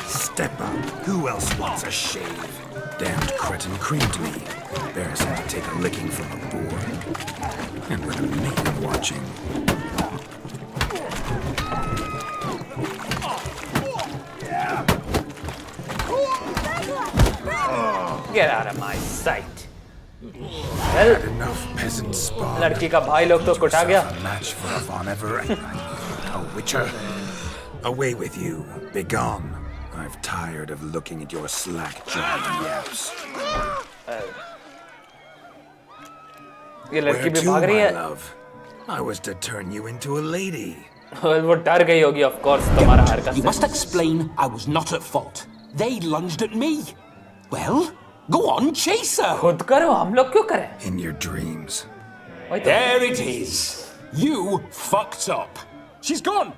Step up. Who else wants a shave? Damned cretin creamed me. Embarrassing to take a licking from a boar. And with a maiden watching. Get out of my sight. Well, enough peasant spawn. लड़की का भाई लोग तो कुटा गया। A match for a Von Ever. A Witcher. Away with you. Begone. I've tired of looking at your slack-jawed yaps. ये लड़की Where भी to, भाग रही my है। love? I was to turn you into a lady. वो डर गई होगी, of course, तुम्हारा हरकत You से। must explain I was not at fault. They lunged at me. Well, go on, chase her. खुद करो, हम लोग क्यों करें? In your dreams. There it is. You fucked up. She's gone.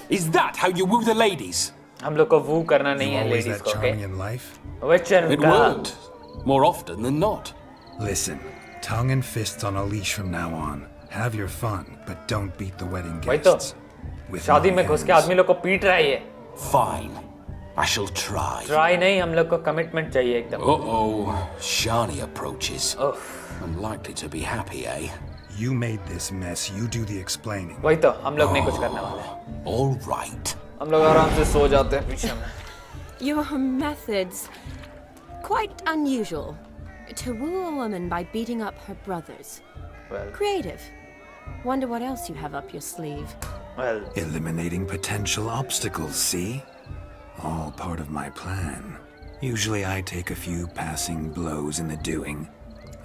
Is that how you woo the ladies? हम लोग को वू करना नहीं है Always ladies that को, charming okay? in life? Witcher It का। worked. More often than not. Listen, tongue and fists on a leash from now on. Have your fun, but don't beat the wedding वही तो, guests. With शादी my में घुस के hands. आदमी लोग को पीट रहा है ये। Fine. I shall try. Try नहीं, हम लोग को कमिटमेंट चाहिए एकदम। Uh-oh. Shani approaches. उफ, Unlikely to be happy, eh? You made this mess, you do the explaining. वही तो, हम लोग नहीं कुछ करने वाले। All right. हम लोग आराम से सो जाते हैं पीछे में। Your methods quite unusual. To woo a woman by beating up her brothers. Well, Creative. Wonder what else you have up your sleeve. well, Eliminating potential obstacles, see? All part of my plan. Usually I take a few passing blows in the doing,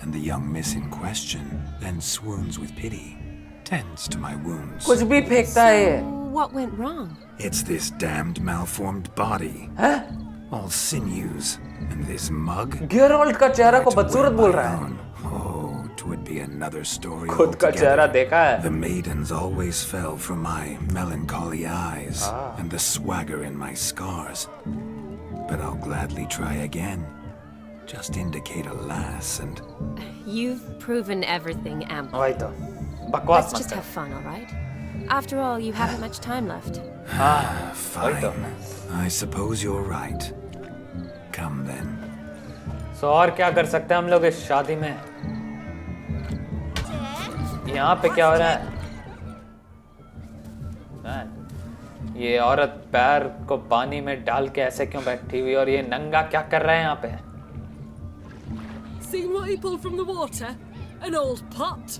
and the young miss in question then swoons with pity, tends to my wounds. कुछ भी फेंकता है ये। What went wrong? It's this damned malformed body. हैं? All sinews, and this mug. Gerrold का चेहरा को बदसूरत बोल रहा है। Oh, 'twould be another story खुद का चेहरा altogether. देखा है। The maidens always fell for my melancholy eyes and the swagger in my scars. But I'll gladly try again. Just indicate a lass and... You've proven everything ample. वही तो, बकवास Let's मत just कर। have fun, all right? After all, you haven't much time left. Fine. I suppose you're right. Come then. So और क्या कर सकते हैं हम लोग इस शादी में? यहाँ पे क्या हो रहा है? ये औरत पैर को पानी में डाल के ऐसे क्यों बैठी हुई और ये नंगा क्या कर रहा है यहाँ पे? Seen what he pulled from the water? An old pot.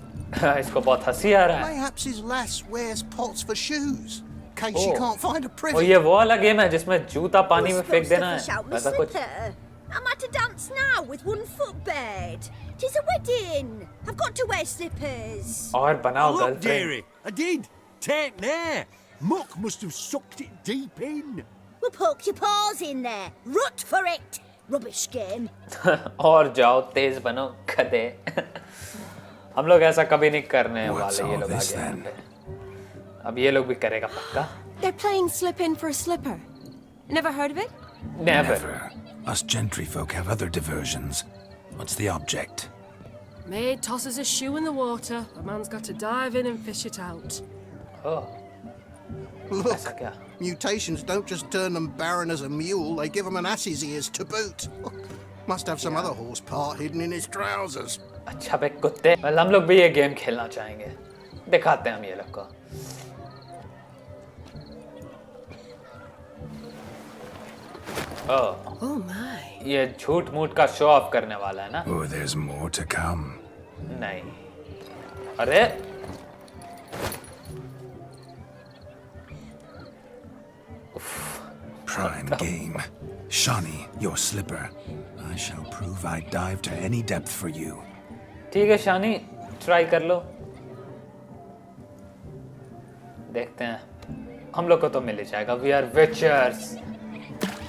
इसको बहुत हंसी आ रहा है। Mayhaps his lass wears pots for shoes, in case she Oh. can't find a और privet. ये वो वाला गेम है जिसमें जूता पानी में फेंक देना Fish out है, my ऐसा कुछ। slipper. I'm at a dance now with one foot bed. 'Tis a wedding. I've got to wear slippers. और बनाओ Look, girlfriend. dearie, I did. Take there. Muck must have sucked it deep in. Well, poke your paws in there. Rut for it. Rubbish game. और जाओ, तेज बनो, गधे। हम लोग ऐसा कभी नहीं करने What's वाले, ये all लोग this आगे यहाँ then? पे। अब ये लोग भी करेगा पक्का? They're playing slip in for a slipper. Never heard of it? Never. Us gentry folk have other diversions. What's the object? Maid tosses a shoe in the water. A man's got to dive in and fish it out. Oh, Look, ऐसा क्या? mutations don't just turn them barren as a mule, they give them an ass's ears to boot. Must have some other horse part hidden in his trousers. अच्छा बे कुत्ते। well, हम लोग भी ये game खेलना चाहेंगे। दिखाते हैं हम ये लोग को। Oh my. ये झूठ मूठ का शो ऑफ करने वाला है ना? Oh, there's more to come. नहीं। अरे Prime game. Shani, your slipper. I shall prove I dive to any depth for you. ठीक है शानी, ट्राई कर लो. देखते हैं. हम लोग को तो मिल ही जाएगा. We are witchers,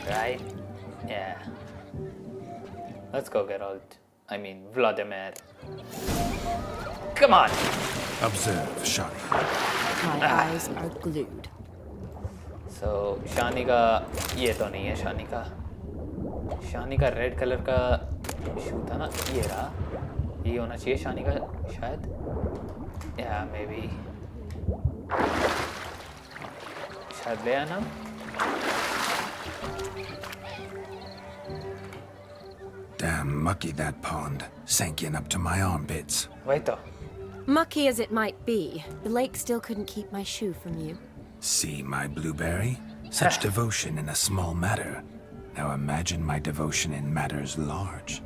right? Yeah. Let's go, Geralt. I mean, Vladimir. Come on. Observe, Shani. My eyes are glued. So, शानी का ये तो नहीं है. शानी का रेड कलर का शू था ना, ये रहा. ये होना चाहिए शानी का शायद. या मे बी शायद ले आना. Damn mucky that pond, sank in up to my armpits. वही तो. Mucky as it might be, the lake still couldn't keep my shoe from you. See my blueberry? Such devotion in a small matter. Now imagine my devotion in matters large.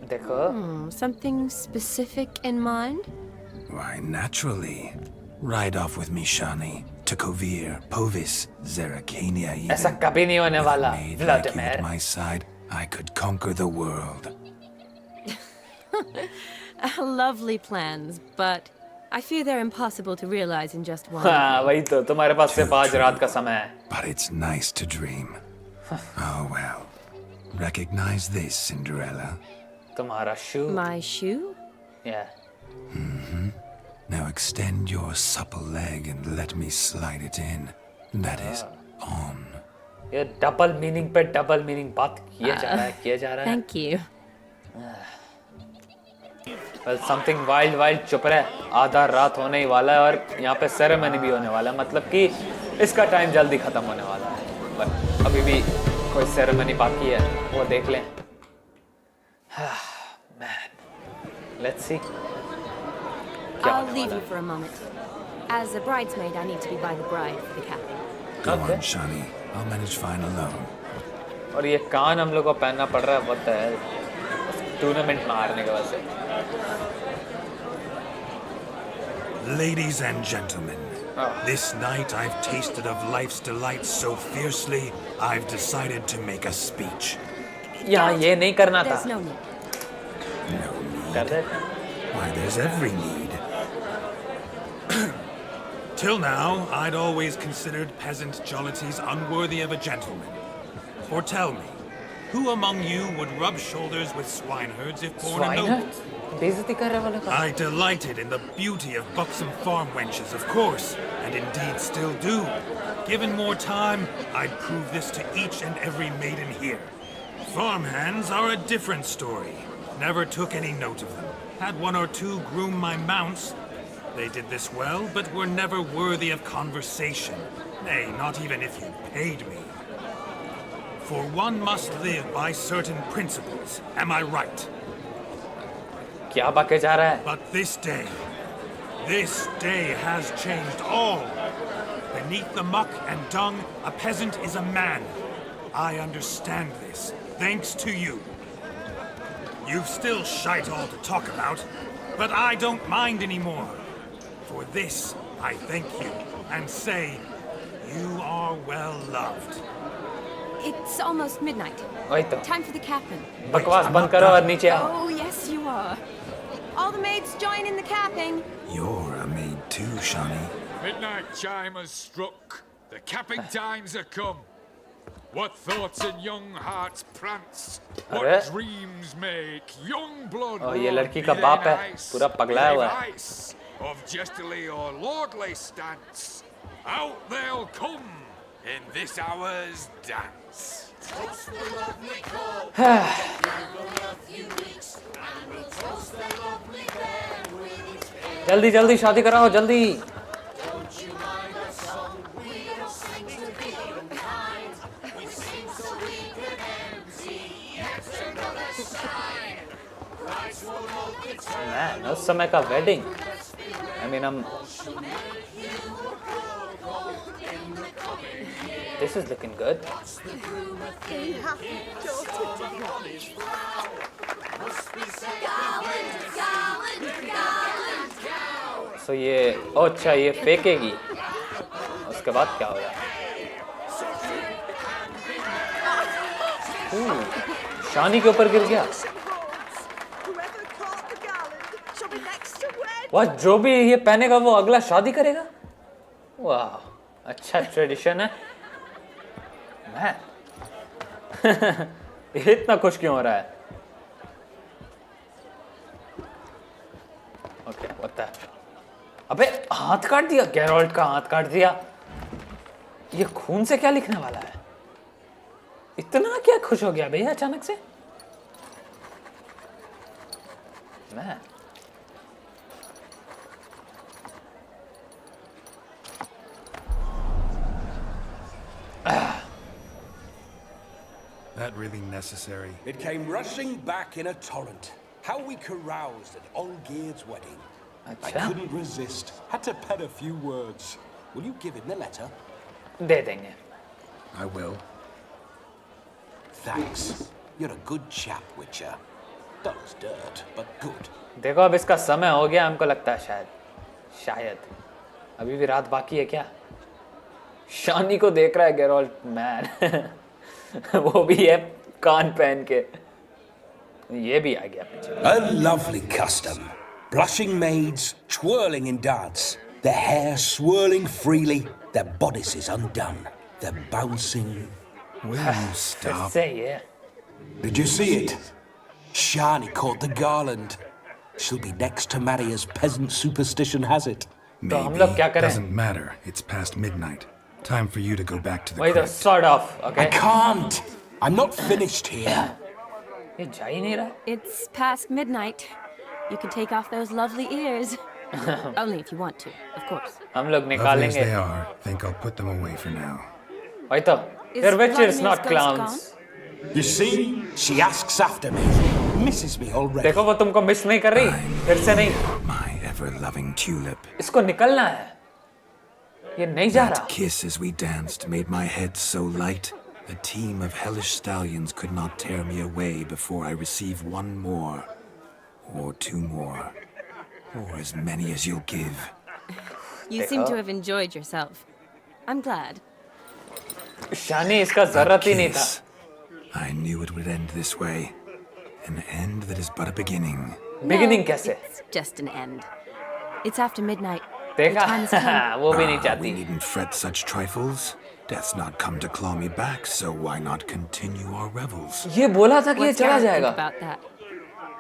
देखो. Something specific in mind? Why, naturally. Ride off with me, Shani. To Kovir, Povis, Zeracania even. ऐसा कभी नहीं होने वाला, Vladimir. At my side, I could conquer the world. Lovely plans, but I fear they're impossible to realize in just one. हाँ, वही तो. तुम्हारे पास सिर्फ आज रात का समय है. But it's nice to dream. Oh well. Recognize this, Cinderella. तुम्हारा shoe. My shoe? Yeah. Now extend your supple leg and let me slide it in. That is on. ये डबल मीनिंग पे डबल मीनिंग बात किया जा रहा है. Thank you. Well, something wild चुप रहे. आधा रात होने ही वाला है और यहाँ पे सेरेमनी भी होने वाला है. मतलब कि इसका टाइम जल्दी खत्म होने वाला है. But अभी भी कोई सेरेमनी बाकी है, वो देख लें. Man, let's see. I'll leave you for a moment. As a bridesmaid, I need to be by the bride for the capping. Go on, Shani. I'll manage fine alone. और ये कान हम लोग को पहनना पड़ रहा है. What the hell? टूर्नामेंट में हारने के वजह से. Ladies and gentlemen, this night I've tasted of life's delights so fiercely, I've decided to make a speech. यहाँ ये नहीं करना था. There's no need. No need? कर दे. Why, there's every need. Till now, I'd always considered peasant jollities unworthy of a gentleman. For tell me, who among you would rub shoulders with swineherds if born a noble? बेइज्जती कर रहा वाला का. I delighted in the beauty of buxom farm wenches, of course, and indeed still do. Given more time, I'd prove this to each and every maiden here. Farmhands are a different story. Never took any note of them. Had one or two groom my mounts. They did this well, but were never worthy of conversation. Nay, not even if you paid me. For one must live by certain principles. Am I right? क्या बाके जा रहा है? But this day has changed all. Beneath the muck and dung, a peasant is a man. I understand this, thanks to you. You've still shite all to talk about, but I don't mind anymore. For this, I thank you and say, you are well loved. It's almost midnight. वही तो. Time for the capping. बकवास बंद करो और नीचे आओ. Oh, yes, you are. All the maids join in the capping. You're a maid too, Shani. Midnight chime has struck. The capping times are come. What thoughts in young hearts prance? What dreams make young blood और ये लड़की का बाप है, पूरा पगलाया हुआ है. Of jestily or lordly stance, out they'll come in this hour's dance. जल्दी जल्दी शादी कराओ जल्दी. Man, उस समय का wedding. I mean, this is looking good. So ये अच्छा ये फेंकेगी. उसके बाद क्या होगा? शानी के ऊपर गिर गया। वाह, जो भी ये पहनेगा वो अगला शादी करेगा। वाह, अच्छा ट्रेडिशन है। मैं ये इतना खुश क्यों हो रहा है? ओके, होता है। अबे हाथ काट दिया, गेरोल्ट का हाथ काट दिया। ये खून से क्या लिखने वाला है? इतना क्या खुश हो गया भैया अचानक से? मैं That really necessary? It came rushing back in a torrent. How we caroused at Olgierd's wedding. I couldn't resist. Had to pen a few words. Will you give him the letter? दे देंगे। I will. Thanks. You're a good chap, Witcher. Dog's dirt, but good. देखो अब इसका समय हो गया, हमको लगता है शायद अभी भी रात बाकी है क्या? शानी को देख रहा है गेरोल्ट मैन। वो भी है कान पहन के। ये भी आ गया पीछे। A lovely custom. Blushing maids twirling in dance, their hair swirling freely, their bodices undone, they're bouncing. Will you stop? Say yeah. Did you see it? Shani caught the garland. She'll be next to marry as peasant superstition has it. Maybe. Doesn't matter. It's past midnight. Time for you to go back to the Wait, crypt. sort of. Okay. I can't. I'm not finished here. ये जा ही नहीं रहा। It's past midnight. You can take off those lovely ears. Only if you want to, of course. हम लोग Lovely as निकालेंगे। they are, think I'll put them away for now. वही तो। They're witches, not clowns. You see, she asks after me, misses me already. देखो वो तुमको miss नहीं कर रही, फिर से नहीं। My ever-loving tulip. इसको निकलना है। ये नहीं जा That रहा। kiss as we danced made my head so light. A team of hellish stallions could not tear me away before I receive one more. Or two more. Or as many as you'll give. You seem to have enjoyed yourself. I'm glad. शानी इसका जरूरत ही नहीं था। I knew it would end this way. An end that is but a beginning. Beginning कैसे? It's just an end. It's after midnight. देखा? वो भी नहीं We चाहती। needn't fret such trifles. Death's not come to claw me back, so why not continue our revels? ये बोला था कि ये What's चला arrogant जाएगा। about that?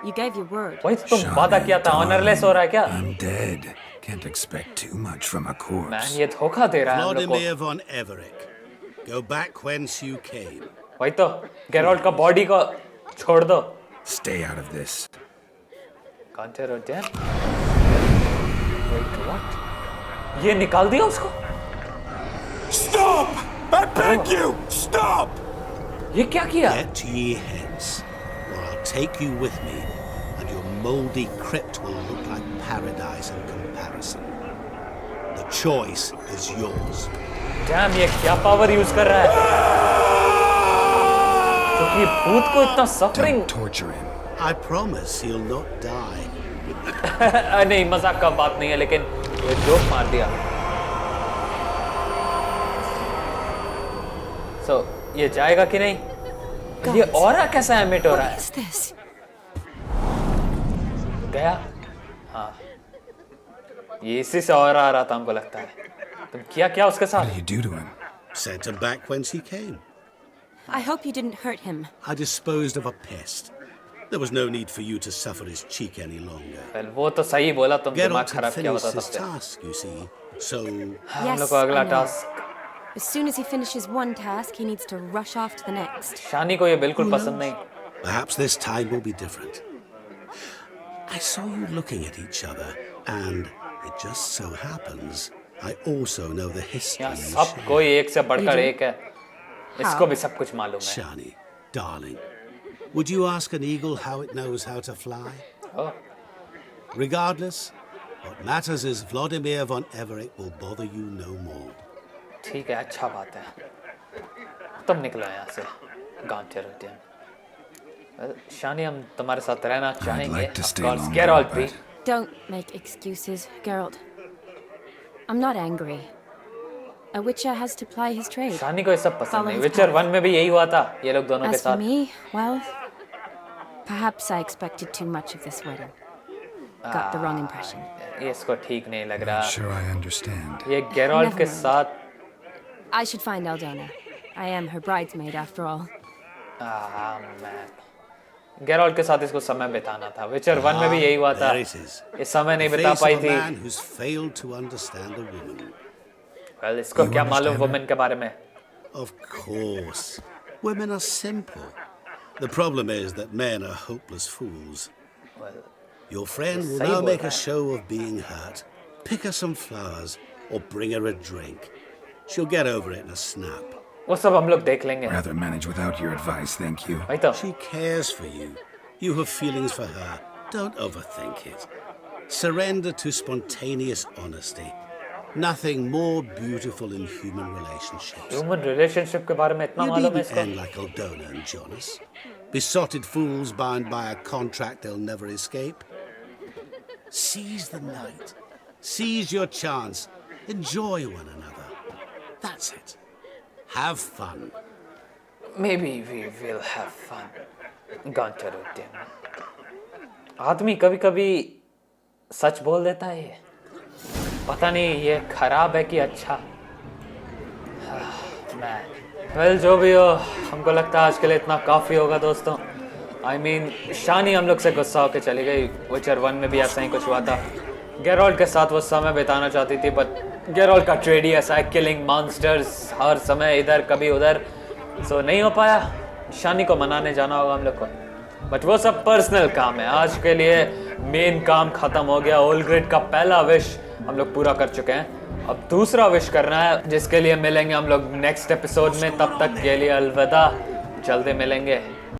You gave your word. वही तो तुम वादा किया था, ऑनरलेस हो रहा है क्या? I'm dead. Can't expect too much from a corpse. Man ये धोखा दे रहा है हम लोग को। Vladimir von Everick, go back whence you came. वही तो गेरोल्ट का बॉडी को छोड़ दो। Stay out of this. Counter-attack? Wait, what? ये निकाल दिया उसको? Stop! I beg you! Stop! ये क्या किया? Get ye hence, or I'll take you with me, and your mouldy crypt will look like paradise in comparison. The choice is yours. Damn, ये क्या power use कर रहा है? क्योंकि भूत को इतना suffering. Don't torture him. I promise he'll not die. नहीं, मजाक का बात नहीं है, लेकिन ये जोक मार दिया। So, ये जाएगा कि नहीं? ये ऑरा कैसा एमिट हो रहा है? गया? हाँ। ये इसी से ऑरा आ रहा था हमको लगता है। तुम किया क्या उसके साथ? What did you do to him? Sent him back whence he came. I hope you didn't hurt him. I disposed of a pest. There was no need for you to suffer his cheek any longer. Well, वो तो सही बोला, तुम दिमाग Geralt had खराब किया होता finished his तब से। task, you see. So, हम लोग को अगला I know. Task. As soon as he finishes one task, he needs to rush off to the next. शानी को ये बिल्कुल पसंद नहीं। perhaps this time will be different. I saw you looking at each other, and it just so happens I also know the history. यहाँ you सब share. कोई एक से बढ़कर एक है। इसको भी सब कुछ मालूम है। Shani, darling, would you ask an eagle how it knows how to fly? Oh. Regardless, what matters is Vladimir von Everick will bother you no more. ठीक है, अच्छा बात है। तुम निकलो यहाँ से, Counter-attack। शानी, हम तुम्हारे साथ रहना चाहेंगे। like to stay Of course, longer, Geralt भी। Don't make excuses, Geralt. I'm not angry. A witcher has to ply his trade. शानी को ये सब पसंद Follow नहीं। his विचर path. 1 में भी यही हुआ था, ये लोग दोनों के As for साथ। me, well, Perhaps I expected too much of this wedding. Got the wrong impression. ये इसको ठीक नहीं लग रहा. I'm sure I understand. ये गेरोल्ट के साथ. I should find Aldona. I am her bridesmaid after all. Man. गेरोल्ट के साथ इसको समय बिताना था. विचर 1 में भी यही हुआ था. ये समय नहीं बिता पाई थी. Well, इसको क्या मालूम वुमेन के बारे में? Of course. Women are simple. The problem is that men are hopeless fools. Well, your friend will now make a show of being hurt. Pick her some flowers or bring her a drink. She'll get over it in a snap. वो सब हम लोग देख लेंगे. Rather manage without your advice, thank you. She cares for you. You have feelings for her. Don't overthink it. Surrender to spontaneous honesty. Nothing more beautiful in human relationships. Human relationship के बारे में इतना मालूम है इसको? You needn't end like Aldona and Jonas. Besotted fools bound by a contract they'll never escape. Seize the night. Seize your chance. Enjoy one another. That's it. Have fun. Maybe we will have fun. Gunter Udin. आदमी कभी-कभी सच बोल देता है. पता नहीं ये खराब है कि अच्छा. Well, जो भी हो, हमको लगता है आज के लिए इतना काफ़ी होगा दोस्तों. I mean, शानी हम लोग से गुस्सा होकर चली गई. विचर 1 में भी ऐसा ही कुछ हुआ था. गेरोल्ट के साथ वो समय बिताना चाहती थी, बट गेरोल्ट का ट्रेड ही ऐसा है, किलिंग मॉन्स्टर्स हर समय इधर कभी उधर. सो नहीं हो पाया. शानी को मनाने जाना होगा हम लोग को. बट वो सब पर्सनल काम है. आज के लिए मेन काम खत्म हो गया. ओल्ग्रिड का पहला विश हम लोग पूरा कर चुके हैं. अब दूसरा विश करना है, जिसके लिए मिलेंगे हम लोग नेक्स्ट एपिसोड में. तब तक के लिए अलविदा. जल्दी मिलेंगे.